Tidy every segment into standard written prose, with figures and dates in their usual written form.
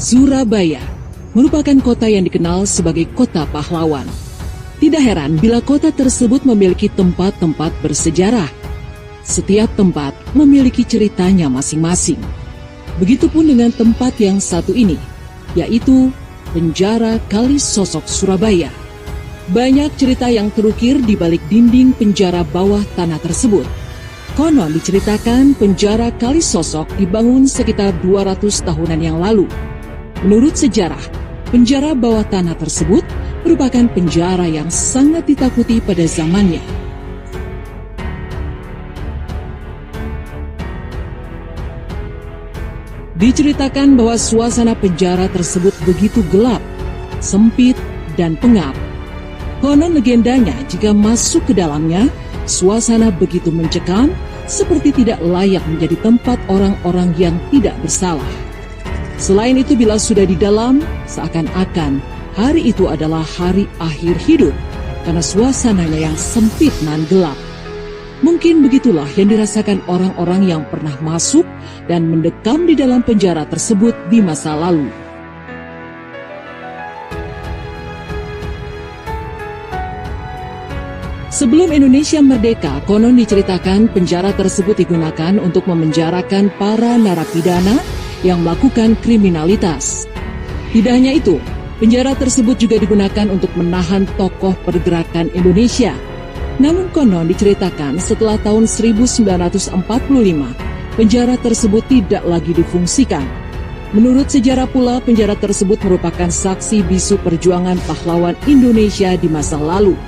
Surabaya merupakan kota yang dikenal sebagai kota pahlawan. Tidak heran bila kota tersebut memiliki tempat-tempat bersejarah. Setiap tempat memiliki ceritanya masing-masing. Begitupun dengan tempat yang satu ini, yaitu Penjara Kalisosok Surabaya. Banyak cerita yang terukir di balik dinding penjara bawah tanah tersebut. Konon diceritakan penjara Kalisosok dibangun sekitar 200 tahunan yang lalu. Menurut sejarah, penjara bawah tanah tersebut merupakan penjara yang sangat ditakuti pada zamannya. Diceritakan bahwa suasana penjara tersebut begitu gelap, sempit, dan pengap. Konon legendanya jika masuk ke dalamnya, suasana begitu mencekam, seperti tidak layak menjadi tempat orang-orang yang tidak bersalah. Selain itu, bila sudah di dalam, seakan-akan hari itu adalah hari akhir hidup, karena suasananya yang sempit dan gelap. Mungkin begitulah yang dirasakan orang-orang yang pernah masuk dan mendekam di dalam penjara tersebut di masa lalu. Sebelum Indonesia merdeka, konon diceritakan penjara tersebut digunakan untuk memenjarakan para narapidana yang melakukan kriminalitas. Tidak hanya itu, penjara tersebut juga digunakan untuk menahan tokoh pergerakan Indonesia. Namun konon diceritakan setelah tahun 1945, penjara tersebut tidak lagi difungsikan. Menurut sejarah pula, penjara tersebut merupakan saksi bisu perjuangan pahlawan Indonesia di masa lalu.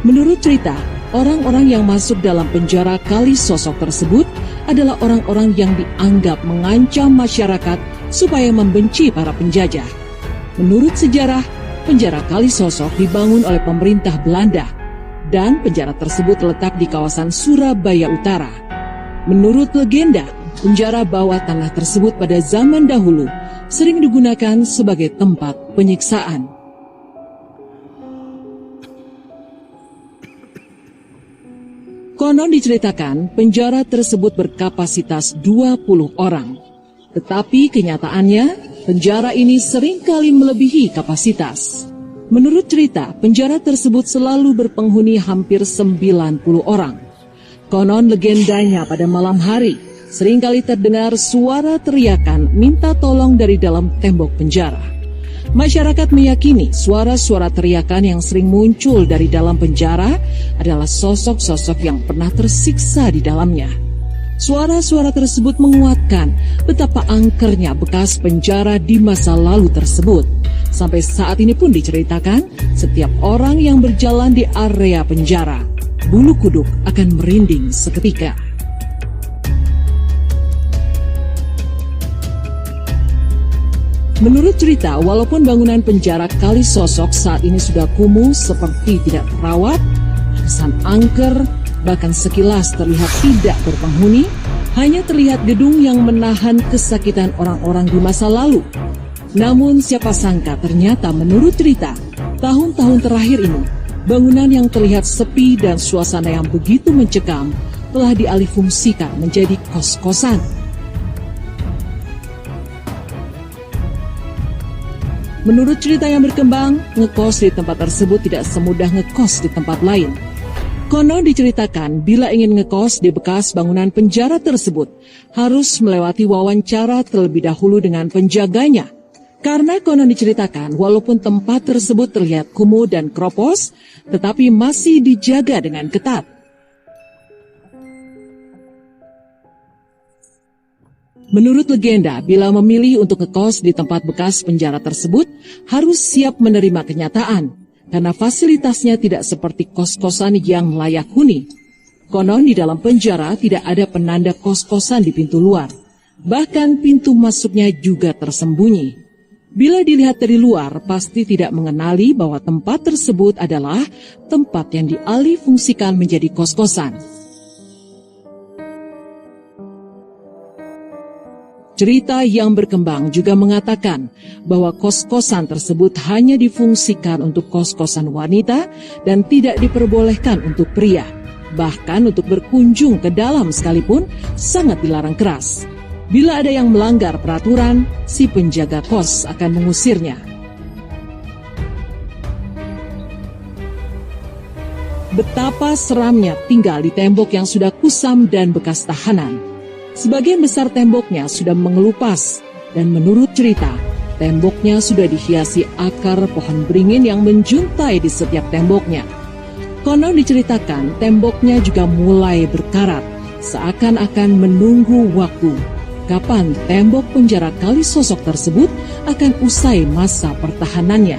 Menurut cerita, orang-orang yang masuk dalam penjara Kalisosok tersebut adalah orang-orang yang dianggap mengancam masyarakat supaya membenci para penjajah. Menurut sejarah, penjara Kalisosok dibangun oleh pemerintah Belanda dan penjara tersebut terletak di kawasan Surabaya Utara. Menurut legenda, penjara bawah tanah tersebut pada zaman dahulu sering digunakan sebagai tempat penyiksaan. Konon diceritakan penjara tersebut berkapasitas 20 orang. Tetapi kenyataannya, penjara ini seringkali melebihi kapasitas. Menurut cerita, penjara tersebut selalu berpenghuni hampir 90 orang. Konon legendanya pada malam hari, seringkali terdengar suara teriakan minta tolong dari dalam tembok penjara. Masyarakat meyakini suara-suara teriakan yang sering muncul dari dalam penjara adalah sosok-sosok yang pernah tersiksa di dalamnya. Suara-suara tersebut menguatkan betapa angkernya bekas penjara di masa lalu tersebut. Sampai saat ini pun diceritakan, setiap orang yang berjalan di area penjara, bulu kuduk akan merinding seketika. Menurut cerita, walaupun bangunan penjara Kalisosok saat ini sudah kumuh seperti tidak terawat, kesan angker, bahkan sekilas terlihat tidak berpenghuni, hanya terlihat gedung yang menahan kesakitan orang-orang di masa lalu. Namun siapa sangka ternyata menurut cerita, tahun-tahun terakhir ini, bangunan yang terlihat sepi dan suasana yang begitu mencekam telah dialihfungsikan menjadi kos-kosan. Menurut cerita yang berkembang, ngekos di tempat tersebut tidak semudah ngekos di tempat lain. Konon diceritakan bila ingin ngekos di bekas bangunan penjara tersebut, harus melewati wawancara terlebih dahulu dengan penjaganya. Karena konon diceritakan walaupun tempat tersebut terlihat kumuh dan kropos, tetapi masih dijaga dengan ketat. Menurut legenda, bila memilih untuk ngekos di tempat bekas penjara tersebut, harus siap menerima kenyataan, karena fasilitasnya tidak seperti kos-kosan yang layak huni. Konon di dalam penjara tidak ada penanda kos-kosan di pintu luar, bahkan pintu masuknya juga tersembunyi. Bila dilihat dari luar, pasti tidak mengenali bahwa tempat tersebut adalah tempat yang dialihfungsikan menjadi kos-kosan. Cerita yang berkembang juga mengatakan bahwa kos-kosan tersebut hanya difungsikan untuk kos-kosan wanita dan tidak diperbolehkan untuk pria. Bahkan untuk berkunjung ke dalam sekalipun sangat dilarang keras. Bila ada yang melanggar peraturan, si penjaga kos akan mengusirnya. Betapa seramnya tinggal di tembok yang sudah kusam dan bekas tahanan. Sebagian besar temboknya sudah mengelupas, dan menurut cerita, temboknya sudah dihiasi akar pohon beringin yang menjuntai di setiap temboknya. Konon diceritakan temboknya juga mulai berkarat, seakan-akan menunggu waktu kapan tembok penjara Kalisosok tersebut akan usai masa pertahanannya.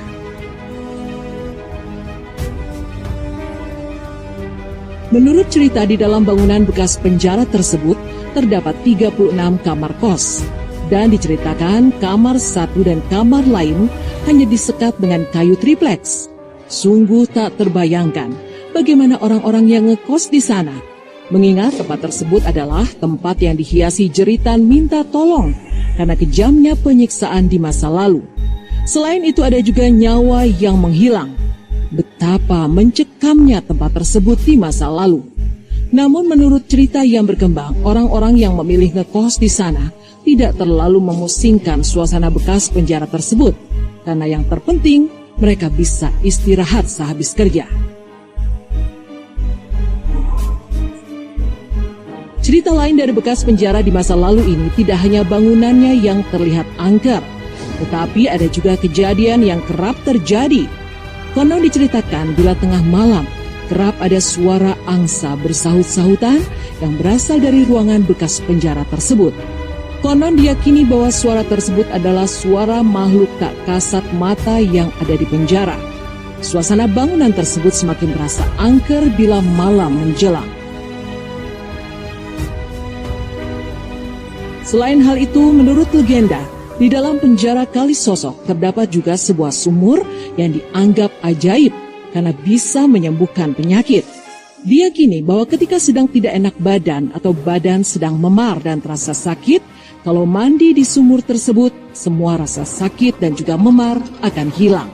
Menurut cerita, di dalam bangunan bekas penjara tersebut terdapat 36 kamar kos. Dan diceritakan kamar satu dan kamar lain hanya disekat dengan kayu tripleks. Sungguh tak terbayangkan bagaimana orang-orang yang ngekos di sana. Mengingat tempat tersebut adalah tempat yang dihiasi jeritan minta tolong karena kejamnya penyiksaan di masa lalu. Selain itu ada juga nyawa yang menghilang. Betapa mencekamnya tempat tersebut di masa lalu. Namun menurut cerita yang berkembang, orang-orang yang memilih ngekos di sana tidak terlalu memusingkan suasana bekas penjara tersebut, karena yang terpenting mereka bisa istirahat sehabis kerja. Cerita lain dari bekas penjara di masa lalu ini tidak hanya bangunannya yang terlihat angker, tetapi ada juga kejadian yang kerap terjadi. Konon diceritakan bila tengah malam, kerap ada suara angsa bersahut-sahutan yang berasal dari ruangan bekas penjara tersebut. Konon diyakini bahwa suara tersebut adalah suara makhluk tak kasat mata yang ada di penjara. Suasana bangunan tersebut semakin terasa angker bila malam menjelang. Selain hal itu, menurut legenda, di dalam penjara Kalisosok terdapat juga sebuah sumur yang dianggap ajaib karena bisa menyembuhkan penyakit. Diyakini bahwa ketika sedang tidak enak badan atau badan sedang memar dan terasa sakit, kalau mandi di sumur tersebut, semua rasa sakit dan juga memar akan hilang.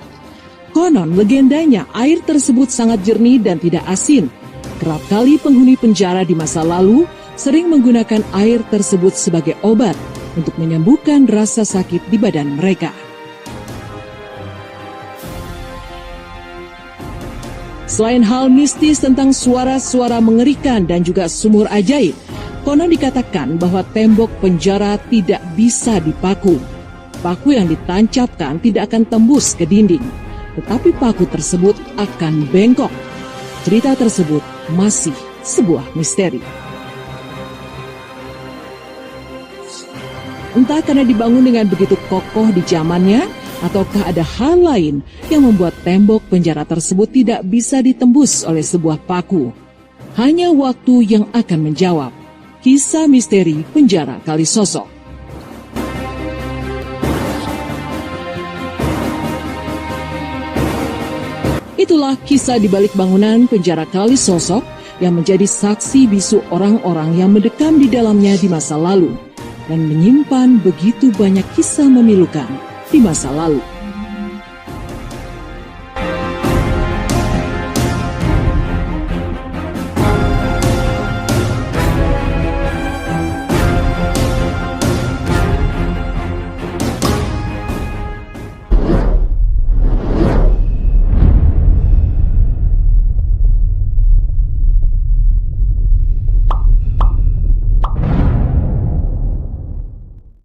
Konon legendanya air tersebut sangat jernih dan tidak asin. Kerap kali penghuni penjara di masa lalu sering menggunakan air tersebut sebagai obat untuk menyembuhkan rasa sakit di badan mereka. Selain hal mistis tentang suara-suara mengerikan dan juga sumur ajaib, konon dikatakan bahwa tembok penjara tidak bisa dipaku. Paku yang ditancapkan tidak akan tembus ke dinding, tetapi paku tersebut akan bengkok. Cerita tersebut masih sebuah misteri. Entah karena dibangun dengan begitu kokoh di zamannya, ataukah ada hal lain yang membuat tembok penjara tersebut tidak bisa ditembus oleh sebuah paku. Hanya waktu yang akan menjawab. Kisah misteri penjara Kalisosok. Itulah kisah di balik bangunan penjara Kalisosok yang menjadi saksi bisu orang-orang yang mendekam di dalamnya di masa lalu dan menyimpan begitu banyak kisah memilukan di masa lalu.